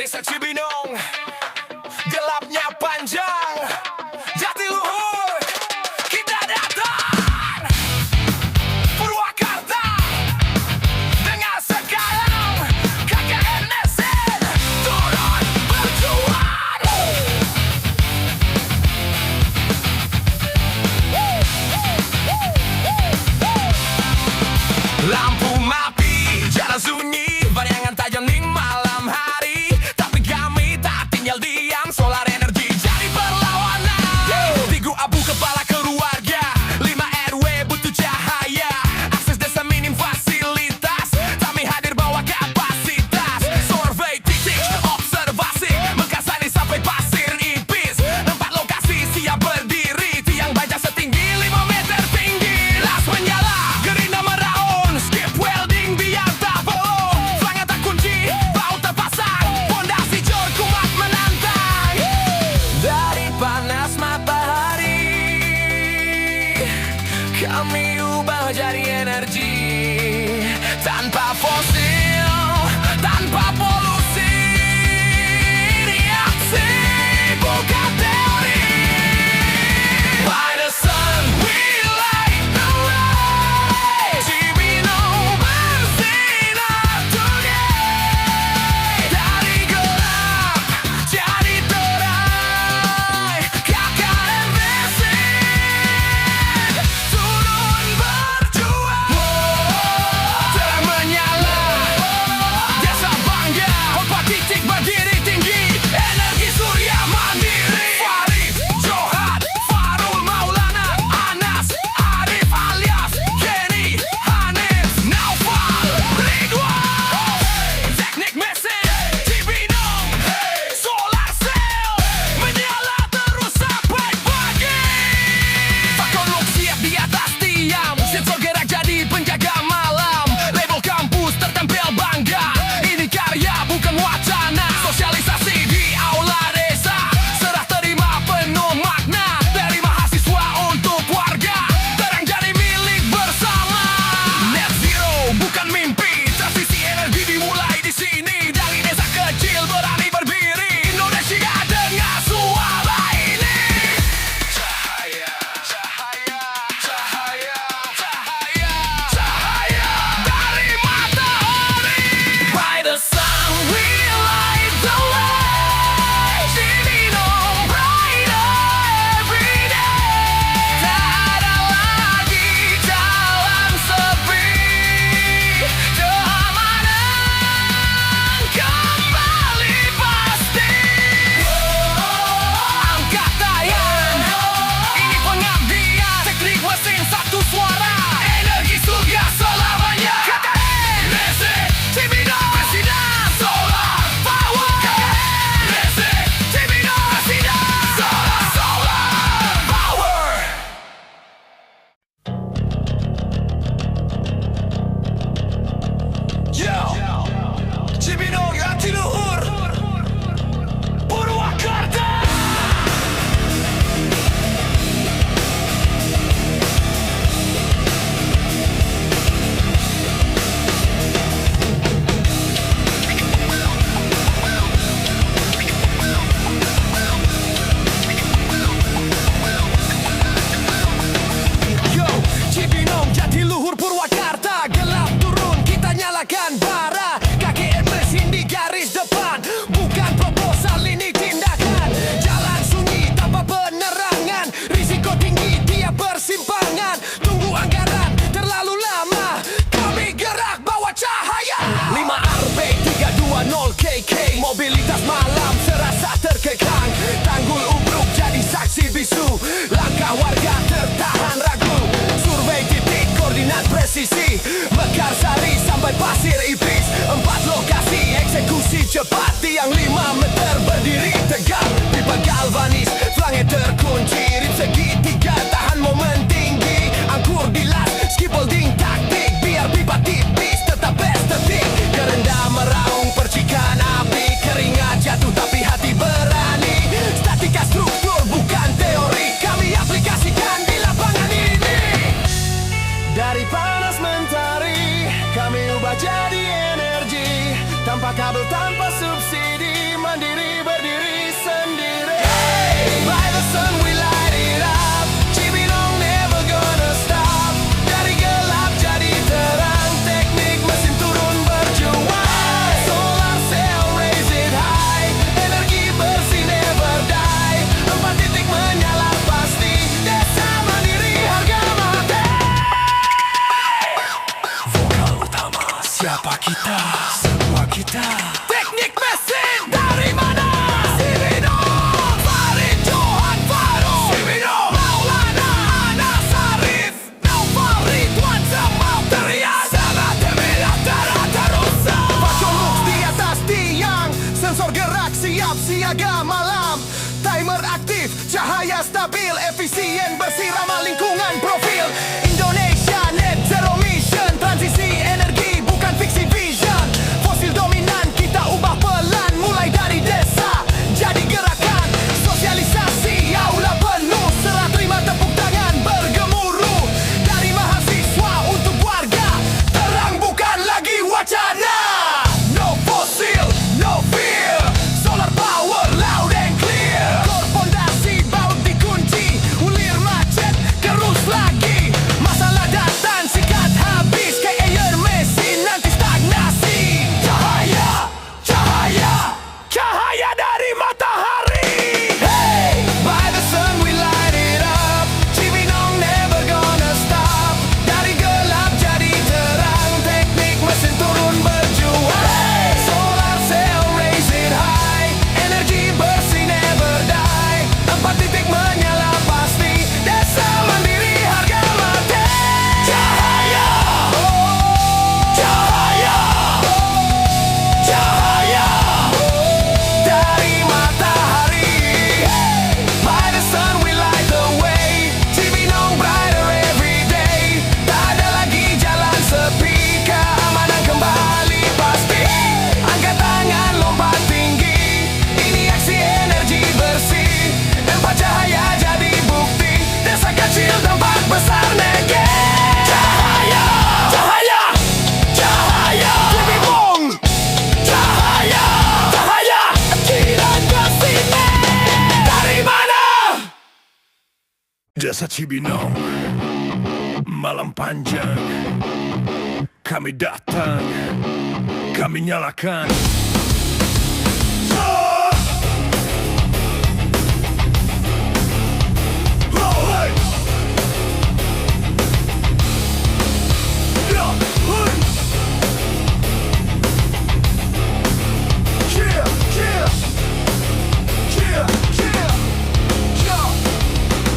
Desa Cibinong, gelapnya panjang, Jatiluhur, kita datang. Purwakarta, dengar sekarang, KKN Mesin, turun berjuang. Lampu mati, jalan sunyi, bayangan tajam di malam hari. Tapi kami tak tinggal diam, solar energi jadi perlawanan. Tigu abu kepala keluarga, 5 RW butuh cahaya. Akses desa minim fasilitas, kami hadir bawa kapasitas. Survei titik, observasi, Mekarsari sampai Pasir Ipis. 4 lokasi siap berdiri, tiang baja setinggi 5 meter tinggi. Las menyala, gerinda meraun, skip welding biar tak bolong. Selangat tak kunci, baut terpasang, pondasi jor kuat menantang. Dari panas matahari, kami ubah jadi energi. Tanpa fosil, tanpa polusi, reaksi bukan teori. By the sun we light the way. Cibinong bersinar today. Dari gelap jadi terang, KKN Mesin turun berjuang. Terang menyala, desa bangga, 4 titik berdiri tinggi, energi surya mandiri. Farid, Johan, Farul Maulana, Anas, Arif alias Kenny, Hanif, Naufal, Ridwan. Teknik mesin, Cibinong, solar cell, menyala terus sampai pagi. Faktor look siap di atas tiang, sensor gerak jadi penjaga malam. Label kampus tertempel bangga, ini karya bukan wacana. Sosialisasi di aula desa, serah terima penuh makna. Dari mahasiswa untuk warga, terang jadi milik bersama. Net zero bukan mimpi, transisi energi dimulai di sini. Dari desa kecil berani berdiri, Indonesia dengar suara ini. Cahaya, cahaya, cahaya, cahaya, cahaya dari matahari. By the sun we light the way. Cibinong brighter every day. Tak ada lagi jalan sepi, keamanan kembali pasti. Angkat tangan, ini pengabdian. Teknik mesin satu suara, energi surga selamanya. KKN Mesin, Cibinong bersinar, solar power. KKN Mesin, Cibinong bersinar, solar power. Yo, Cibinong Jatiluhur, Purwakarta. Yo, Cibinong Jatiluhur Purwakarta, gelap turun kita nyalakan bara. KKN Mesin di garis depan, bukan proposal ini tindakan. Jalan sunyi tanpa penerangan, risiko tinggi tiap persimpangan. Tunggu anggaran terlalu lama, kami gerak bawa cahaya. 5 RB 320 KK, mobilitas malam serasa terkekang. Tanggul ubruk jadi saksi bisu, langkah warga tertahan ragu. Survei titik koordinat presisi, Mekarsari sampai Pasir Ipis. 4 lokasi eksekusi cepat, tiang 5 meter berdiri tegak. Pipa galvanis, flange terkunci, rip segitiga tahan momen tinggi. Angkur di las, skipholding taktik, biar pipa tipis tetap estetik. Kerendah meraung percikan api, keringat kita, semua kita. Teknik mesin dari mana? Cibino, Farid Johan Faruk, Cibino, Maulana Anas Arif, Naufal Ridwan Jamal Teriak, sangat terbelah Tarusa. Pacu lux di atas tiang, sensor gerak siap siaga malam. Timer aktif, cahaya stabil, efisien, bersih, ramah lingkungan, profil Indonesia Net Zero Mission. Transisi energi bukan fiksi vision. Fosil dominan kita ubah pelan, mulai dari desa jadi gerakan. Sosialisasi aula penuh, serah terima tepuk tangan bergemuruh. Dari mahasiswa untuk warga, terang bukan lagi wacana. No fosil, no fear, solar power loud and clear. Kor pondasi baut dikunci, ulir macet terus lagi. Masalah datang sikat habis, kayak air mesin nanti stagnasi. Cahaya, cahaya, cahaya dari matahari. Hey, by the sun we light it up. Cibinong never gonna stop. Dari gelap jadi terang, teknik mesin turun berjuang. Hey, solar cell raise it high, energi bersih never die. 4 titik menyala pasti, desa mandiri harga mati. Cahaya, cahaya, cahaya dari matahari. By the sun we light the way. Cibinong brighter every day. Tak ada lagi jalan sepi, keamanan kembali pasti. Angkat tangan lompat tinggi, ini aksi energi bersih. Empat cahaya jadi bukti, desa kecil tempat besar nege. Cahaya, cahaya, cahaya Cibinong. Cahaya, cahaya kiran kesini. Dari mana? Desa Cibinong, malam panjang. Kami datang, kami nyalakan.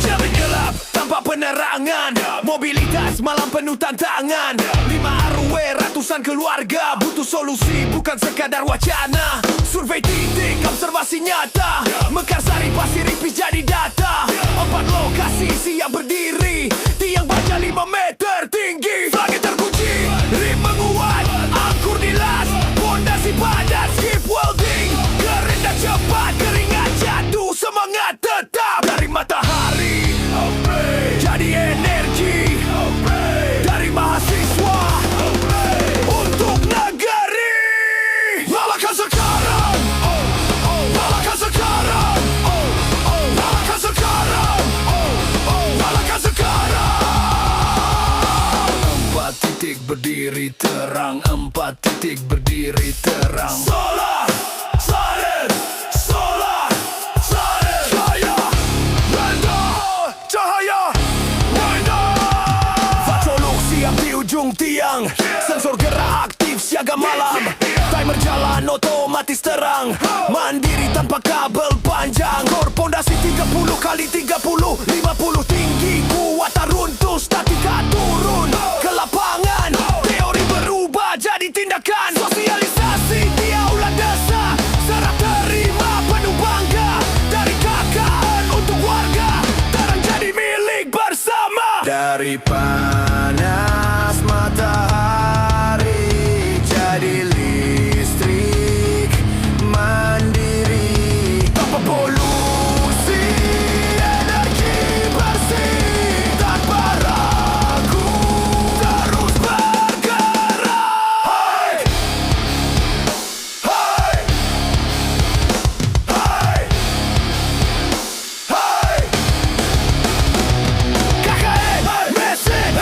Jalan gelap tanpa penerangan, mobilitas malam penuh tantangan. 5 RW ratusan keluarga butuh solusi, bukan sekadar wacana. Survei titik, observasi nyata, Mekarsari Pasir Ipis jadi data. 4 lokasi siap berdiri, tiang baja 5 meter tinggi. Flagnya terkunci, rim menguat, angkur dilas, pondasi padat, skip welding. Keren dan cepat, keringat jatuh, semangat tetap. Dari matahari, jadi energi. Dari mahasiswa, untuk negeri. Nyalakan sekarang, nyalakan sekarang, nyalakan sekarang, nyalakan sekarang. 4 titik berdiri terang, 4 titik berdiri terang. Solar, silent, solar, silent. Cahaya, render, cahaya, render. Patroluk siap di ujung tiang, sensor gerak aktif siaga malam. Timer jalan otomatis terang, mandiri tanpa kabel panjang. Kor pondasi 30 kali 30, 50 tinggi, kuat tak runtuh, statika turun ke lapangan. Teori berubah jadi tindakan, sosialisasi di aula desa. Serah terima penuh bangga, dari KKN untuk warga, terang jadi milik bersama. Dari panas matahari jadi listrik mandiri. Tanpa polusi, energi bersih, tanpa ragu terus bergerak. Hai, hai, hai, hai. KKN, mesin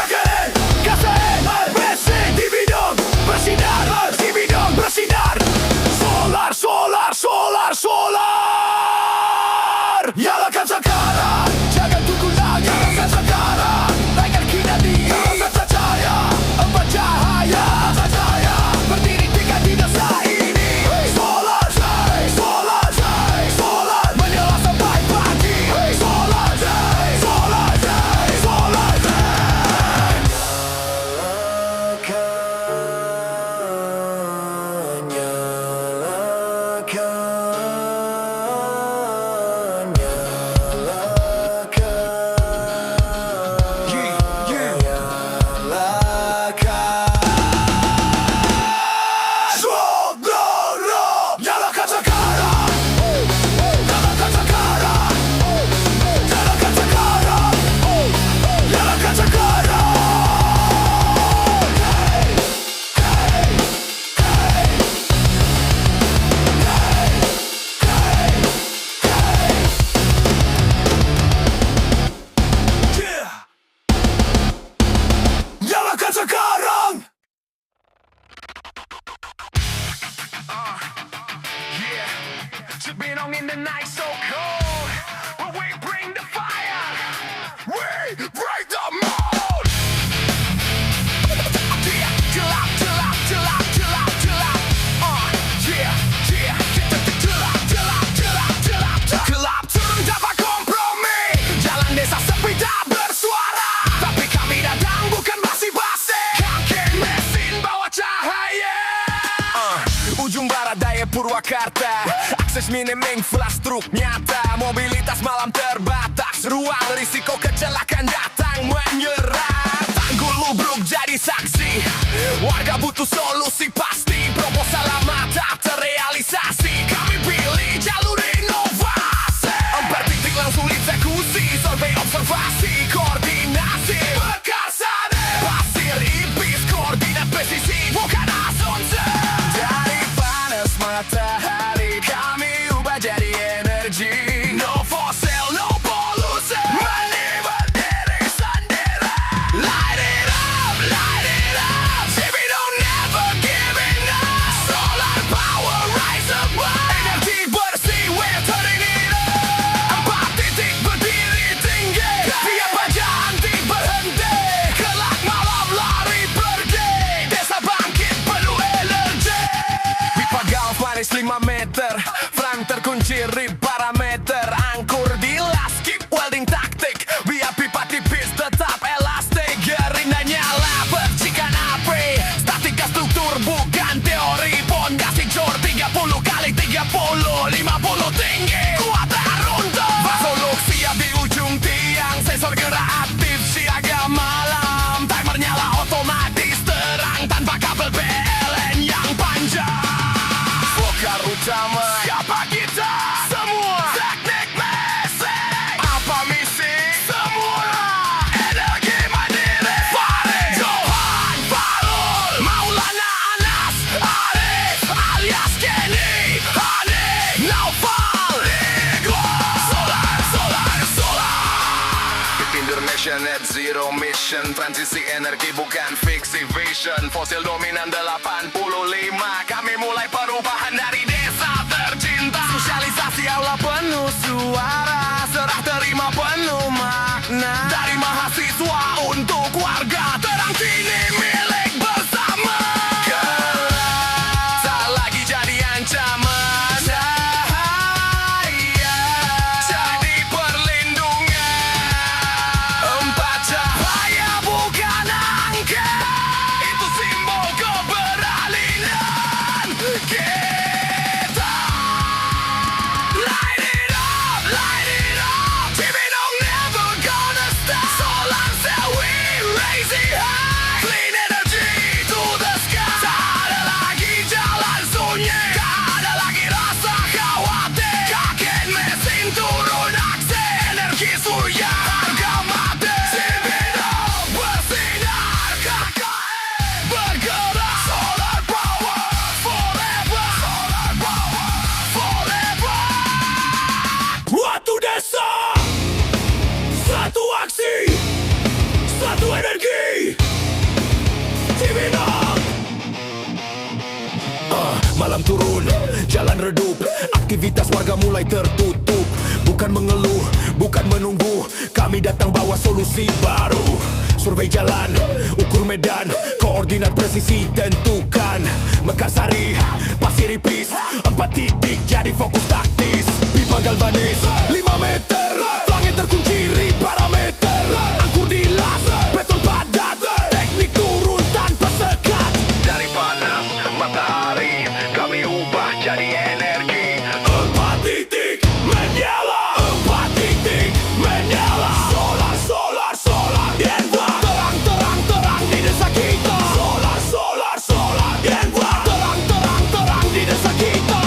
Binong in the night so cold, but we bring the fire. We break the mold. Yeah, gelap, gelap, gelap, gelap, gelap. Yeah, yeah. Gelap, gelap, gelap, gelap, gelap. Turun tanpa kompromi. Jalan desa sepi tak bersuara, tapi kami datang bukan basi-basi. Kaki mesin bawa cahaya. Ujung barat daya Purwakarta, akses minim infrastruktur nyata, mobilitas malam terbatas, ruang risiko kecelakaan datang menyerang. Tanggul lubruk jadi saksi, warga butuh solusi pasti. Proposal lama tak terrealisasi, kami pilih jalur inovasi. 4 titik langsung eksekusi, survei observasi, koordinasi berkasane. Pasir ipis, koordinat presisi, bukan asumsi. Dari panas matahari kami ubah jadi energi. No fossil, no polusi, meni berdiri sendiri. Light it up, Cibinong never giving up. Solar power rise above, energi bersih we're turning it up. 4 titik berdiri tinggi, biar baja anti berhenti. Kelak malam lari pergi, desa bangkit perlu energi. Pipa galv manis 5 meter, frame terkunci rib parameter. Angkur di las, keep welding taktik, biar pipa tipis tetap elastik. Gerinda nyala percikan api, statika struktur bukan teori. Pondasi jor 30 kali 30, 50 tinggi, kuat tak runtuh. Vasoluk siap di ujung tiang, sensor gerak aktif siaga malam. Timer nyala otomatis terang tanpa kabel PLN yang panjang. Vokal utama, siapa kita? Semua teknik mesin. Apa misi? Semua energi mandiri. Farid, Johan, Farul, Maulana, Anas, Arif, alias Kenny, Hanif, Naufal, Rigo. Solar, solar, solar. Indonesia net zero mission, transisi energi bukan fiksi vision. Fosil dominan 85, kami mulai perubahan dari desa tercinta. Sosialisasi aula penuh suara, serah terima penuh makna. Dari mahasiswa untuk warga, terang sini milik bersama. Gelap tak lagi jadi ancaman, cahaya jadi perlindungan. 4 cahaya bukan angka, itu simbol keberanian kita. Light it up, Cibinong never gonna stop. Solar cell we raise it high, clean energy to the sky. Tak ada lagi jalan sunyi, tak ada lagi rasa khawatir. Kaki mesin turun aksi, energi surya harga mati. Cibinong bersinar, KKN bergerak. Solar power forever, solar power forever. Satu desa, satu aksi, satu energi. Cibinong. Malam turun, jalan redup, aktivitas warga mulai tertutup. Bukan mengeluh, bukan menunggu, kami datang bawa solusi baru. Survei jalan, ukur medan, koordinat presisi tentukan. Mekarsari, Pasir Ipis, 4 titik jadi fokus taktis. Pipa galvanis 5 meter, langit terkunci rib parameter. Angkur di las, beton padat, teknik turun tanpa sekat. Dari panas matahari kami ubah jadi energi. 4 titik menyala, 4 titik menyala. Solar, solar, solar, Denver. Terang, terang, terang di desa kita. Solar, solar, solar, Denver. Terang, terang, terang di desa kita.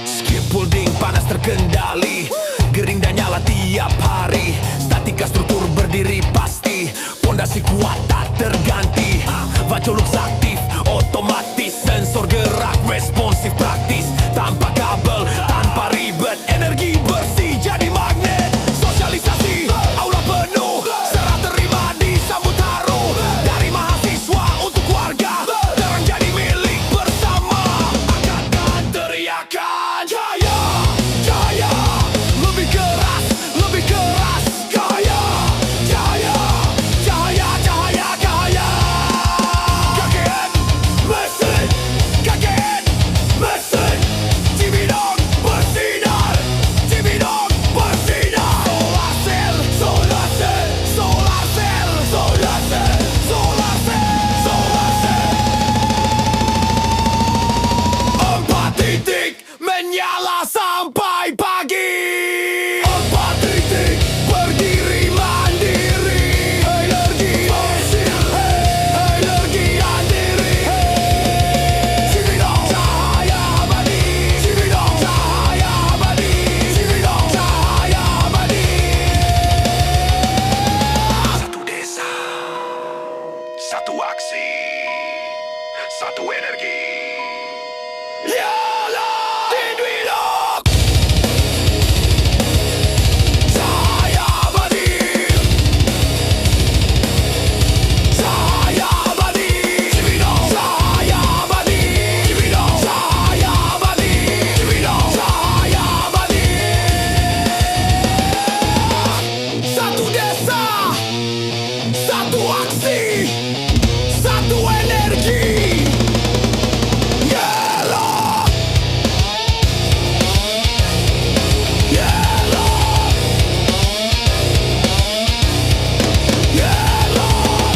Skip pulding panas terkendali, gering dan nyala tiap hari. Statika struktur berdiri pasti, pondasi kuat tak terganti. Vacolux aktif, otomatis, sensor gerak responsif praktis. Tanpa kabel, tanpa ribet, energi bersih jadi magnet. Sosialisasi, aula penuh, serah terima disambut haru. Dari mahasiswa untuk warga, terang jadi milik bersama. Angkatkan teriakan. Satu energi. Yalah Tidwilok. Saya Badi. Saya Badi. Cibinong. Saya Badi. Cibinong. Saya Badi. Cibinong. Saya Badi. Satu desa, satu aksi, satu energi. Yalah. Yalah. Yalah.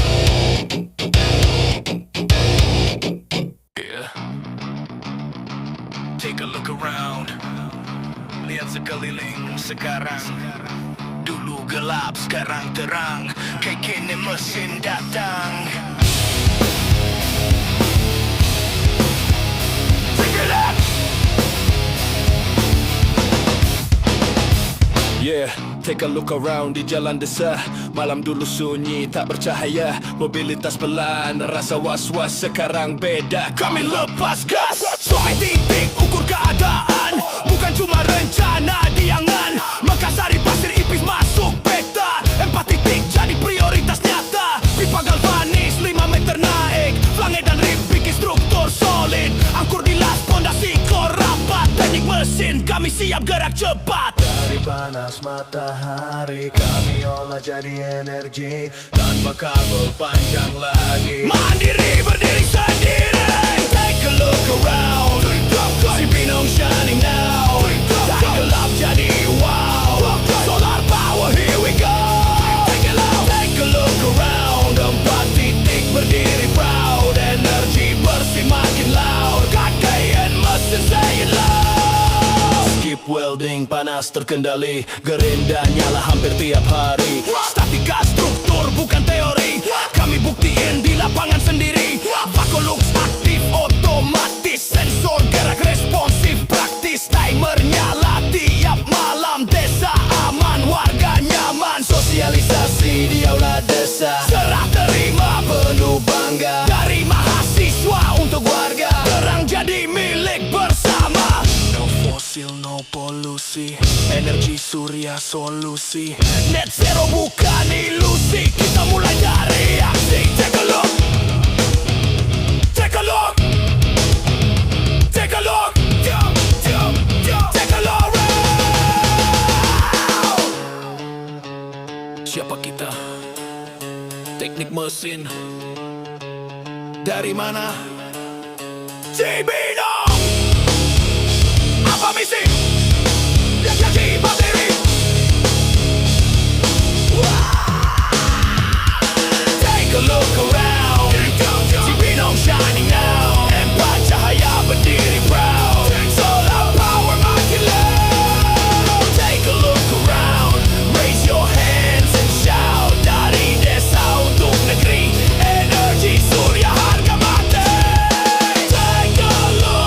Yeah. Take a look around. Lihat sekeliling sekarang. Dulu gelap, sekarang terang. Kayak kini mesin datang. Yeah, take a look around di jalan desa. Malam dulu sunyi, tak bercahaya. Mobilitas pelan, rasa was-was sekarang beda. Kami lepas gas, sampai titik ukur keadaan. Bukan cuma rencana diangan. Makassari pasir ipis masuk peta. 4 titik jadi prioritas nyata. Pipa galvanis 5 meter naik. Flange dan rim bikin struktur solid. Angkur di las pondasi kor rapat. Teknik mesin kami siap gerak cepat. Dari panas matahari kami olah jadi energi tanpa kabel panjang lagi. Mandiri berdiri sendiri. Take a look around. Cibinong shining now. Dari gelap jadi wow. Solar power here we go. Take a look around. 4 titik berdiri proud. Energi bersih makin loud. Kakaian mesin sayang loud. Keep welding panas terkendali, gerinda nyala hampir tiap hari. Statika struktur bukan teori. Kami buktiin di lapangan sendiri. Vaculux aktif otomatis. Sensor gerak responsif praktis. Timer nyala tiap malam. Desa aman, warga nyaman. Sosialisasi di aula desa, Serah terima penuh bangga. dari mahasiswa untuk warga. Terang jadi milik bersama. No fosil, no polusi, energi surya solusi. Net zero bukan ilusi. Kita mulai dari aksi. Take a look. Take a look. Take a look. Take a look round. Siapa kita? Teknik mesin. Dari mana? Cibinong. Apa misi? Jadi berdiri. Take a look around. Cibinong shining now. 4 cahaya berdiri proud. Solar power makin loud. Take a look around. Raise your hands and shout. Dari desa untuk negeri. Energi surya harga mati. Take a look.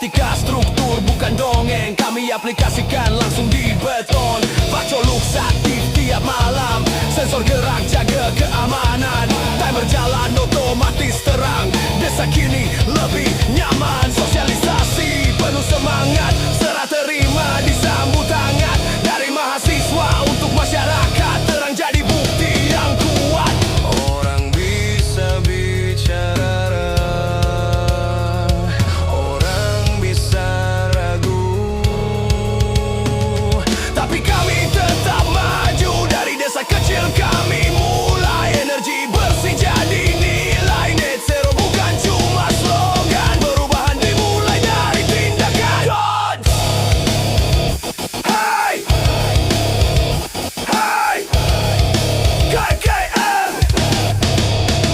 matematika struktur bukan dongeng. Kami aplikasikan langsung di beton. Pacoluk aktif tiap malam, sensor gerak jaga keamanan. Timer jalan otomatis terang, desa kini lebih nyaman. Sosialisasi penuh semangat, serah terima disambut hangat. Dari mahasiswa untuk masyarakat, terang jadi bukti yang kuat. Orang bisa bicara, orang bisa ragu, Tapi kami tetap maju. Dari desa kecil kami mulai. Energi bersih jadi nilai. Net zero bukan cuma slogan, perubahan dimulai dari tindakan. Dodge! Hey! Hey! KKM!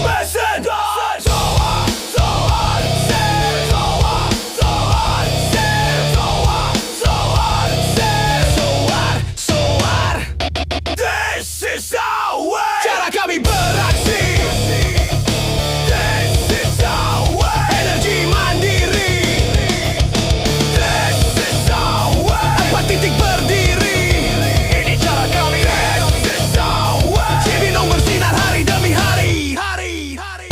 Mission! Dodge! Soar! Soar! Sail! Soar! Soar! Sail! Soar! Soar! Sail! Soar! Soar! This is our way! Cara kami beraksi. This is our way! Energi mandiri. This is our way! 4 titik berdiri. Ini cara kami. This is our way! Cibinong bersinar hari demi hari. Hari.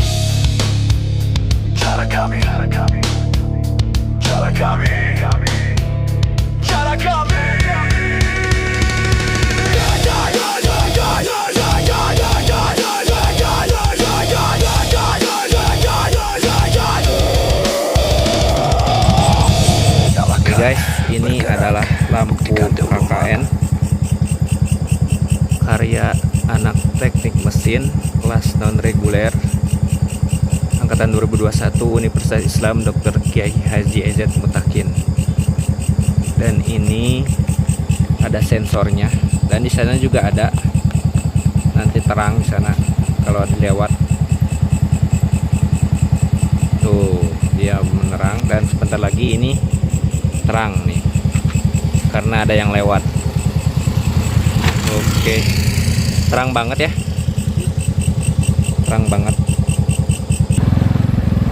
Cara kami. Cara kami. Cara kami. Cara kami. Guys, ini adalah lampu KKN karya anak teknik mesin kelas non reguler angkatan 2021 Universitas Islam Dr. Kiai Haji EZ Mutakin. Dan ini ada sensornya, dan di sana juga ada nanti terang di sana kalau dilewat. Tuh, dia menerang, dan sebentar lagi ini terang nih karena ada yang lewat. Oke, terang banget ya, terang banget.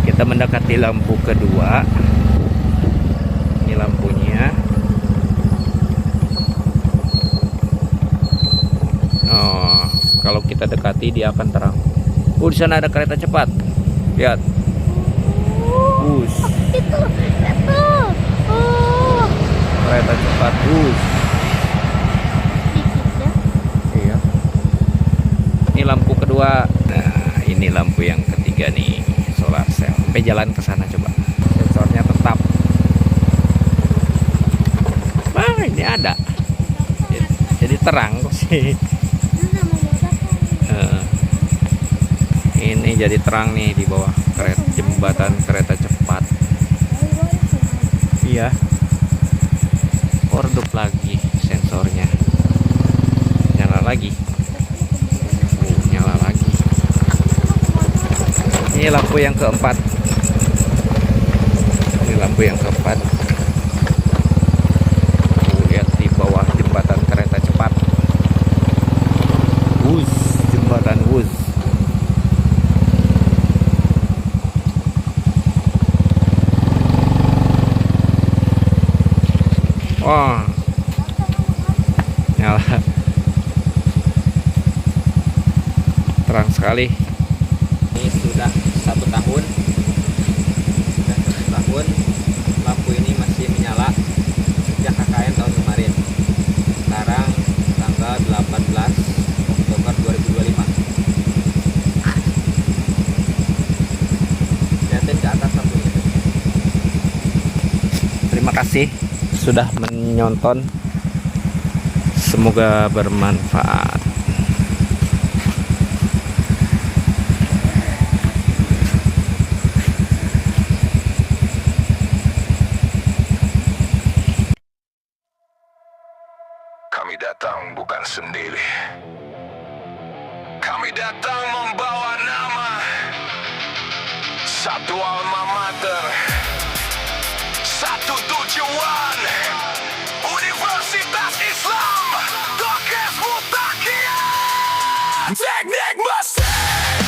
Kita mendekati lampu kedua. Ini lampunya. Oh, kalau kita dekati dia akan terang. Di sana ada kereta cepat. Lihat. Bus. Itu. Oh. Kereta cepat bus. Iya. Ini lampu kedua. Nah, ini lampu yang ketiga nih, solar cell. Sampai jalan ke sana coba. Sensornya tetap. Wah, ini ada. Jadi terang kok sih. Ini jadi terang nih di bawah jembatan kereta cepat. Iya. Redup lagi sensornya. Nyala lagi. Nyala lagi. Ini lampu yang keempat. Ini lampu yang keempat. Lihat di bawah jembatan kereta cepat. Wus, jembatan Wus. Wah, nyala, terang sekali. Ini sudah 1 tahun, lampu ini masih menyala sejak KKN tahun kemarin. Sekarang tanggal 18 Oktober 2025. Lihatin ke atas lampunya. Terima kasih sudah menonton, semoga bermanfaat. Kami datang bukan sendiri. Kami datang membawa nama satu alma mater, satu tujuan, Universitas Islam Dr. Mutakin. Teknik mesin.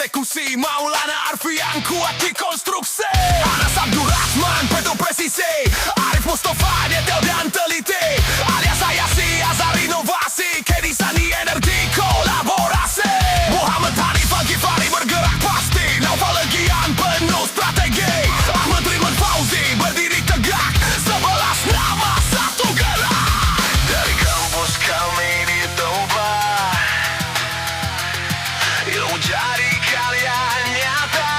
eksekusi Maulana Arfi yang kuat di konstruksi Anas Abdurrahman penuh presisi Arif Mustafa detail dan teliti Alias Ayasi Azhar inovasi Kedi Sani energi kolaborasi Muhammad Hanif Al-Ghifari bergerak pasti Naufal Legian penuh strategi Ahmad Riman Fauzi berdiri tegak 11 nama satu gerak Dari kampus kami di Toba, ilmu jadi kalian nyata,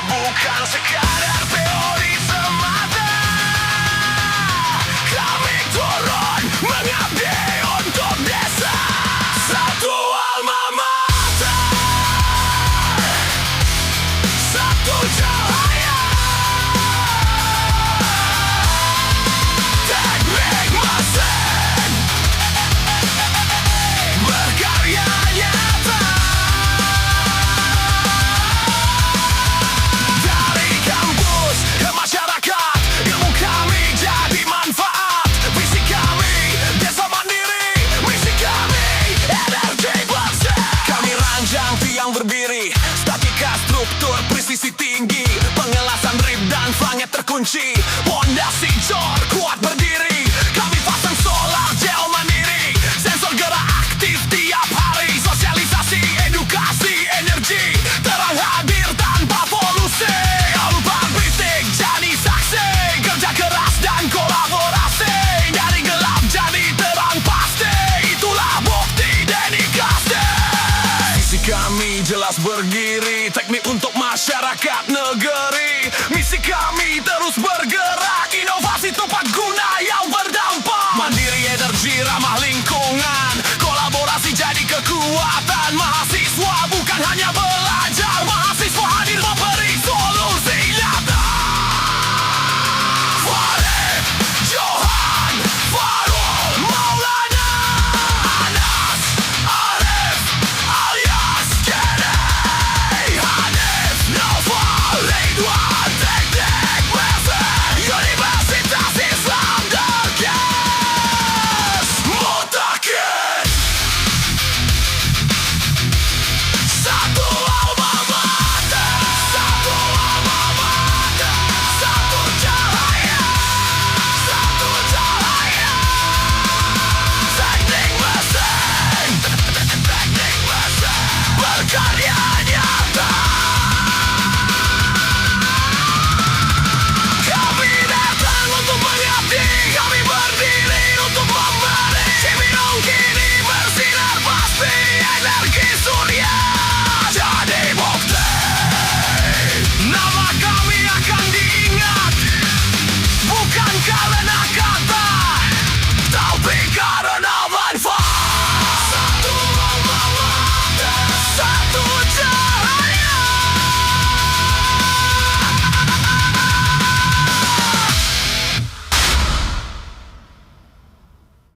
bukan sekadar teori semata. Kami turun mengabdi untuk desa, satu alma mater, satu cahaya. Teknik mesin berkarya nyata. Dari kampus ke masyarakat, ilmu kami jadi manfaat. Visi kami desa mandiri, misi kami energi bersih. Kami ranjang tiang berdiri, statika struktur presisi tinggi, pengelasan rib dan flanget terkunci, pondasi jor kuat berdiri.